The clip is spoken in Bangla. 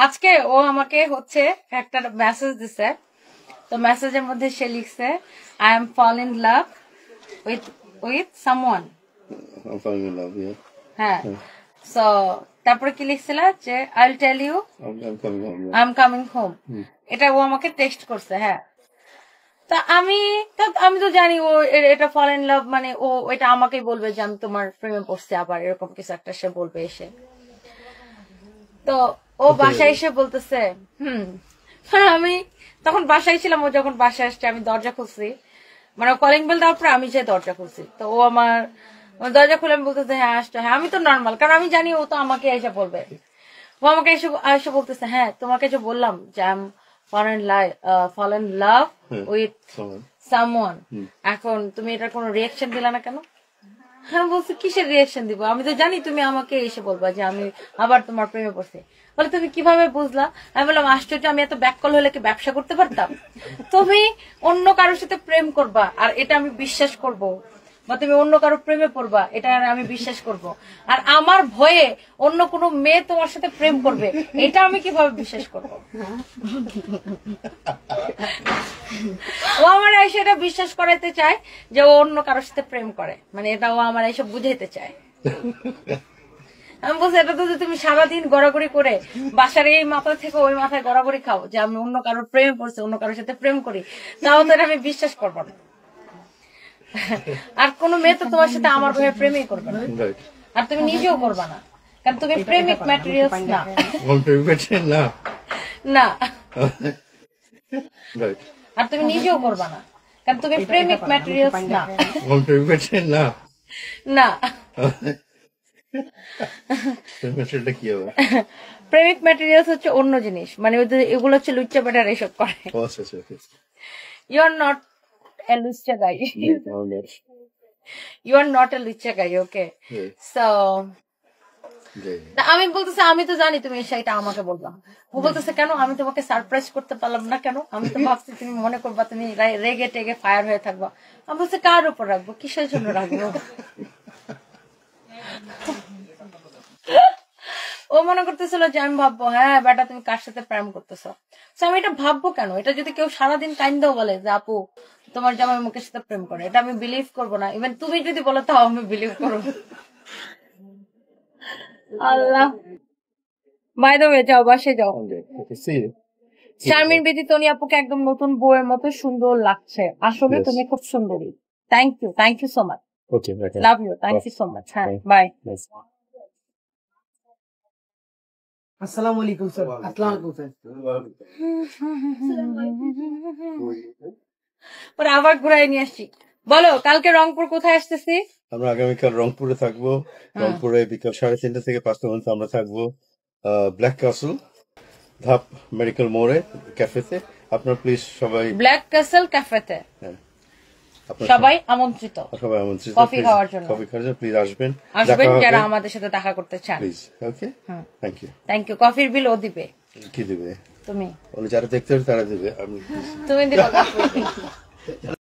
আজকে ও আমাকে হচ্ছে একটা মেসেজ দিছে, তো মেসেজের মধ্যে সে লিখছে I am fall in love with someone. হ্যাঁ, সো তারপরে কি লিখছিল যে I will tell you I am coming home. এটা ও আমাকে টেক্সট করছে। হ্যাঁ, তা আমি তো জানি ও এটা ফল ইন লাভ মানে ও এটা আমাকেই বলবে যে আমি তোমার প্রেমে পড়ছি, আবার এরকম কিছু একটা সে বলবে এসে। তো ও বাসায় এসে বলতেছে আমি তখন বাসায় ছিলাম, ও যখন বাসায় আসছে আমি দরজা খুলছি, মানে কলিং বেল দেওয়ার পরে আমি যে দরজা খুলছি, তো ও আমার দরজা খুলে আমি বলতেছে হ্যাঁ আসতো। হ্যাঁ, আমি তো নর্মাল, কারণ আমি জানি ও তো আমাকে এসে বলবে। ও আমাকে এসে বলতেছে হ্যাঁ তোমাকে যে বললাম যে I am fall in love with someone, এখন তুমি এটার কোনো রিয়াকশন দিলা না কেন? হ্যাঁ, বলছি কিসের রিয়াকশন দিব, আমি তো জানি তুমি আমাকে এসে বলবা যে আমি আবার তোমার প্রেমে পড়ছি। বলে তুমি কিভাবে বুঝলা? আমি বললাম আশ্চর্য, আমি এত ব্যাককল হলে কি ব্যবসা করতে পারতাম? তুমি অন্য কারোর সাথে প্রেম করবা আর এটা আমি বিশ্বাস করব, বা তুমি অন্য কারো প্রেমে পড়বা এটা আমি বিশ্বাস করব, আর আমার ভয়ে অন্য কোনো মেয়ে তোমার সাথে প্রেম করবে এটা আমি কিভাবে বিশ্বাস করব? ও আমার এসে এটা বিশ্বাস করাইতে চায় যে ও অন্য কারোর সাথে প্রেম করে, মানে এটা ও আমার এসে বুঝাইতে চায়। আমি বলছি এটা তো তুমি সারাদিন গড়াগড়ি করে বাসার এই মাথা থেকে ওই মাথায় গড়াগড়ি খাও যে আমি অন্য কারোর প্রেমে পড়ছি, অন্য কারোর সাথে প্রেম করি, তাও তো আমি বিশ্বাস করবো না। আর কোন মেয়ে তো তোমার সাথে আমার ভাবে প্রেমই করবে না, আর তুমি নিজেও করবা না, কারণ তুমি প্রেমিক ম্যাটেরিয়ালস না। না, আর তুমি নিজেও করবা না, কারণ তুমি প্রেমিক ম্যাটেরিয়ালস না। না, প্রেমিক ম্যাটেরিয়ালস হচ্ছে অন্য জিনিস, মানে এগুলো হচ্ছে লুচ্চা বেটার এসব করে। You are not a lucha guy. You are not a lucha guy, okay? So আমি বলতেছি আমি তো জানি তুমি সেটা আমাকে বলবা। ও বলতেছে কেন আমি তোমাকে সারপ্রাইজ করতে পারলাম না কেন? আমি তো ভাবছি তুমি মনে করবা তুমি রেগে টেগে ফায়ার হয়ে থাকবা। আমি বলছি কার উপর রাখবো, কিসের জন্য রাখবো? ও মনে করতেছিল যে আমি ভাববো হ্যাঁ বেটা তুমি কার সাথে প্রেম করতেছো। আমি এটা ভাববো কেন? এটা যদি কেউ সারাদিন কাইন্দাও বলে যে আপু তোমার জামাই মুখের সাথে প্রেম করে, এটা আমি বিলিভ করবো না। ইভেন তুমি যদি বলো তাও আমি বিলিভ করবো। আল্লাহ, বাই দ্য ওয়ে যাও বাসে যাও। শারমিন বেদি তনি আপুকে একদম নতুন বউয়ের মতো সুন্দর লাগছে, আসলে তুমি খুব সুন্দরী। Thank you so much, love you, thank you so much. হ্যাঁ, বাই। আসসালামু আলাইকুম স্যার। আসসালামু আলাইকুম স্যার। পরে আবার ঘুরাই নিয়ে আসছি। বলো কালকে রংপুর কোথায় আসতেছি? আমরা আগামীকাল রংপুরে থাকবো। রংপুরে বিকাল 3:30 থেকে 5টা পর্যন্ত আমরা থাকবো ব্ল্যাক ক্যাসল ধাপ মেডিকেল মোড়ে ক্যাফেতে। আপনার প্লিজ সবাই ব্ল্যাক ক্যাসল ক্যাফেতে সবাই আমন্ত্রিত, কফি খাওয়ার জন্য প্লিজ আসবেন যারা আমাদের সাথে দেখা করতে চান প্লিজ। Okay, thank you. কফির বিল ও দিবে। কি দিবে? তুমি। যারা দেখতে হবে তারা দিবে, আমি তুমি দিবে।